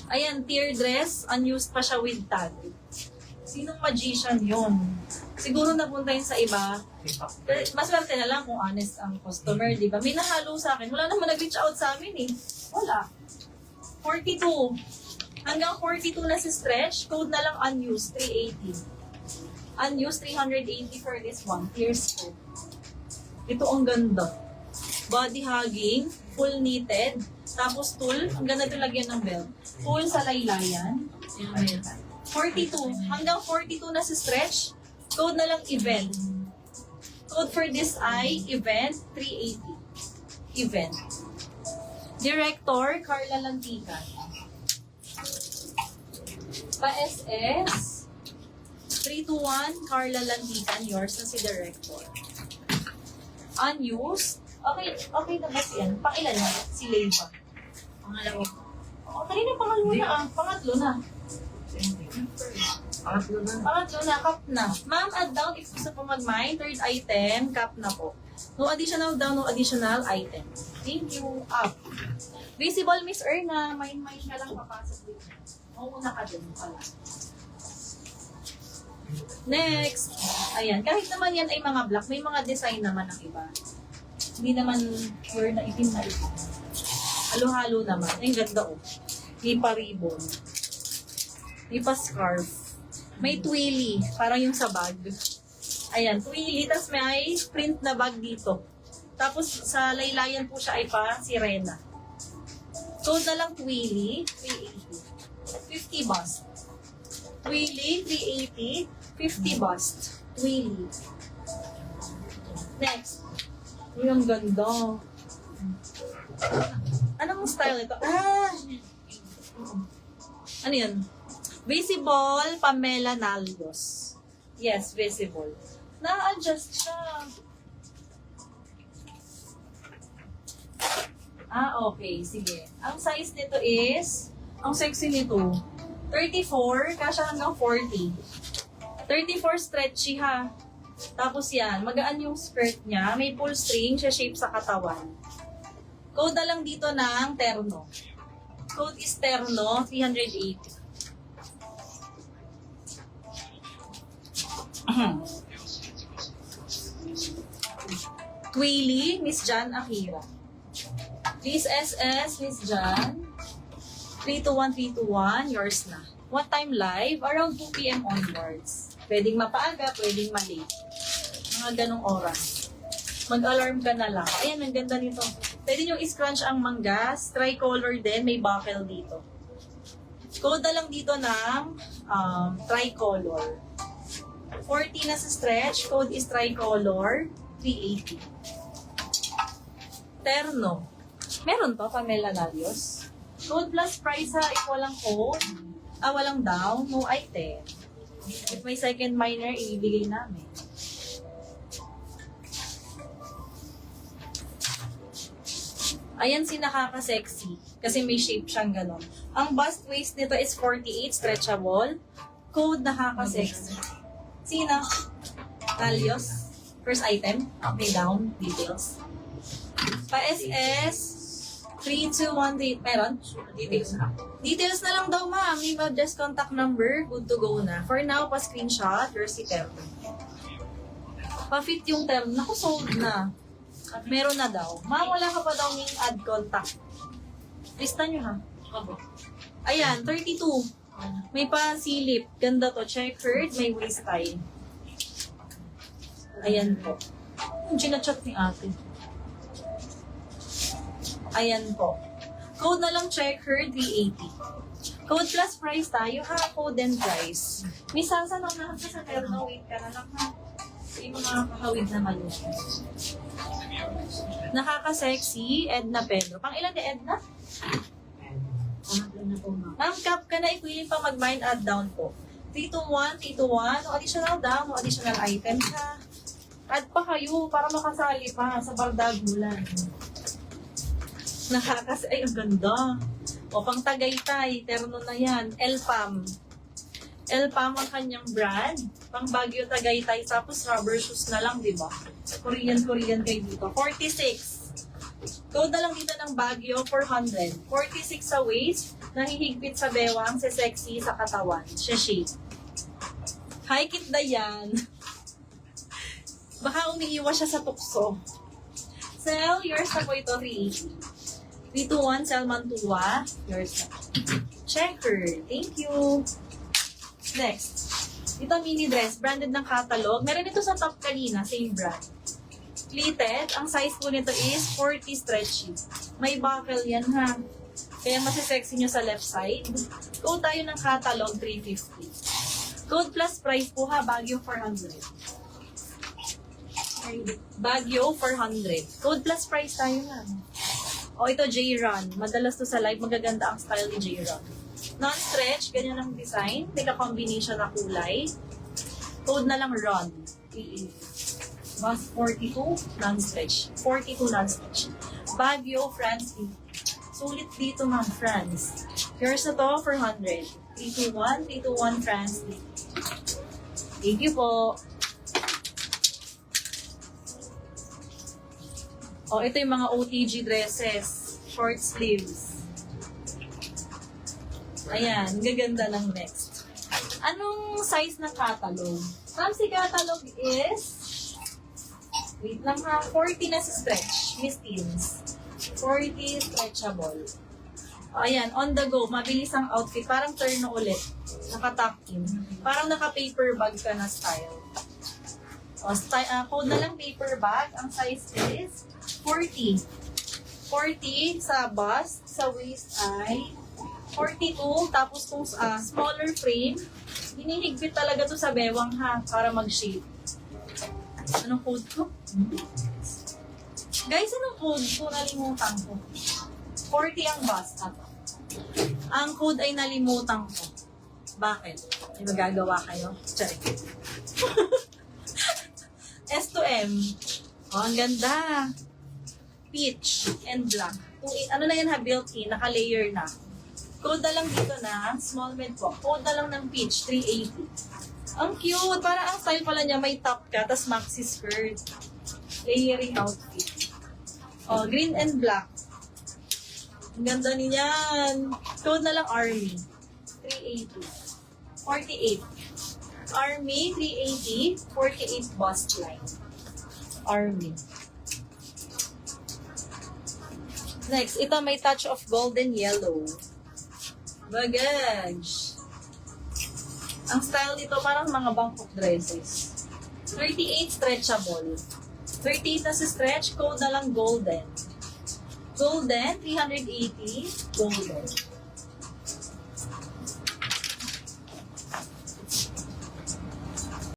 Ayan, tier dress, unused pa siya with tag. Sinong magician yun? Siguro napunta yun sa iba. Maswerte na lang kung honest ang customer, di ba? May nahalo sa akin. Wala naman nag-reach out sa amin eh. Wala. 42. Hanggang 42 na si stretch. Code na lang unused, 380. Unused, 380 for this one. Here's code. Ito ang ganda. Body hugging, full knitted. Tapos tulle, ang ganda ito lagyan ng belt. Full sa laylayan. 42. Hanggang 42 na si stretch. Code na lang event. Code for this ay event 380. Event. Director, Carla Lantican. Pa-SS, 321, Carla Lantican. Yours na si Director. Unused. Okay na ba siya? Pangilan na? Si Leiva. Pangalawa. Kanina pangalawa na Pangatlo na. Pangatlo na, cup na. Ma'am, add down if gusto po mag-mine. Third item, cup na po. No additional down, no additional item. Thank you. Up. Visible, Miss Erna. Mine ka lang papasok dito. Mauna ka dun pala. Next. Ayan. Kahit naman yan ay mga black, may mga design naman ng iba. Hindi naman pure na itim na itim. Halo-halo naman. Ay, ganda oh. Hipa ribbon. Hipa scarf. May twilly. Parang yung sa bag. Ayan, twilly. Tapos may print na bag dito. Tapos sa laylayan po siya ay pa sirena. Code na lang twilly. 380. 50 bust. Twilly. 380. 50 bust. Twilly. Next. Yung ganda. Anong style ito? Ano yun? Visible Pamela Nalgos. Yes, visible. Na-adjust siya. Okay. Sige. Ang size nito is, ang sexy nito, 34, kasya hanggang 40. 34 stretchy ha. Tapos yan, magaan yung skirt niya. May pull string, siya shape sa katawan. Code na lang dito ng terno. Code is terno, 380. Twilly, Miss Jan Akira. Please SS, Miss Jan. 321, yours na. What time live? Around 2 p.m. onwards. Pwedeng mapaaga, pwedeng malate. Mga ganong oras. Mag-alarm ka na lang. Ayan, ang ganda nito. Pwede nyo i-scrunch ang manggas. Tricolor din. May buckle dito. Code na lang dito ng tricolor. 40 na sa stretch. Code is tricolor. 380. Terno. Meron to, Pamela Nalios. Code plus price ha. If walang code. Walang down. No item. If may second minor, ibibigay namin. Ayan si nakaka-sexy. Kasi may shape siyang ganon. Ang bust waist nito is 48, stretchable. Code nakaka-sexy. Sino? Talios. First item. May down. Details. Pa-SS. 3213. Meron? Details na. Details na lang daw, ma'am. Leave just contact number. Good to go na. For now, pa-screenshot. Jersey term. Pa-fit yung term. Naku, sold na. At meron na daw. Ma'am, wala ka pa daw yung add contact. Lista nyo ha. Ayan, 32. May pa-silip. Ganda to. Checkered. May waist tie. Ayan po. Yung ginachat ni ate. Ayan po. Code na lang checkered, 380. Code plus price tayo ha. Code and price. May sasanong na sa terno. Wait ka na lang ha. Yung mga kakawid na mali. Nakaka-sexy, Edna Pedro. Pang ilan ni Edna? Ma'am, cap ka na. Ipiling pa mag-mind add down po. 321, 321. No additional down, no additional items ha. Add pa kayo para makasali pa sa Bardagulan. Ay, ang ganda. O, pang Tagaytay. Terno na yan. Elpam. Elpam ang kanyang brand. Pang Baguio Tagaytay. Tapos rubber shoes na lang, di ba? Korean kayo dito. 46. Code na lang dito ng Baguio, 400. 46 sa waist. Nahihigpit sa bewang, sexy sa katawan. Shape. Hi, Kit Dayan. Baka umiiwas siya sa tukso. Sell, yours na po ito, 380. 321, sell Mantua. Yours na. Checker. Thank you. Next. Ito mini dress. Branded ng catalog. Meron ito sa top kanina. Same brand. Pleated. Ang size po nito is 40 stretchy. May buckle yan ha. Kaya masisexy nyo sa left side. Code tayo ng catalog, 350. Code plus price po ha, Baguio 400. Baguio 400. Code plus price tayo na. O ito J-Run. Madalas to sa live, magaganda ang style ni J-Run. Non-stretch, ganyan ang design. May ka-combination na kulay. Code na lang Run. Bus 42, non-stretch. 42 non-stretch. Baguio, France. Sulit dito mga France. Yours na to, 400. 321, 321 France. Thank you po. Oh, ito yung mga OTG dresses. Short sleeves. Ayan, gaganda ng next. Anong size ng catalog? Fancy catalog is, wait lang ha, 40 na si stretch. Miss Teens. 40 stretchable. O, ayan, on the go, mabilis ang outfit. Parang turn na ulit. Naka-tuck in. Parang naka-paper bag ka na style. O, code na lang paper bag. Ang size is 40. 40 sa bust, sa waist ay 42. Tapos kung smaller frame, hinihigpit talaga to sa bewang ha, para mag-shape. Anong code ko? Guys, anong code ko? Nalimutan ko. 40 ang bust. Ang code ay nalimutan ko. Bakit? May magagawa kayo? Check. S to M. Oh, ang ganda. Peach and black. Ano na yan ha, built-in, naka-layer na. Code na lang dito na, small mid po. Code na lang ng peach, 380. Ang cute. Para ang style pala niya, may top ka, tas maxi skirt. Layering outfit. Oh, green and black. Ang ganda niyan. Code na lang Army. 380. 48. Army, 380. 48 bust line. Army. Next, ito may touch of golden yellow. Bagage. Ang style dito parang mga Bangkok dresses. 38 stretchable. 38 na si stretch, code na lang golden. Golden, 380. Golden.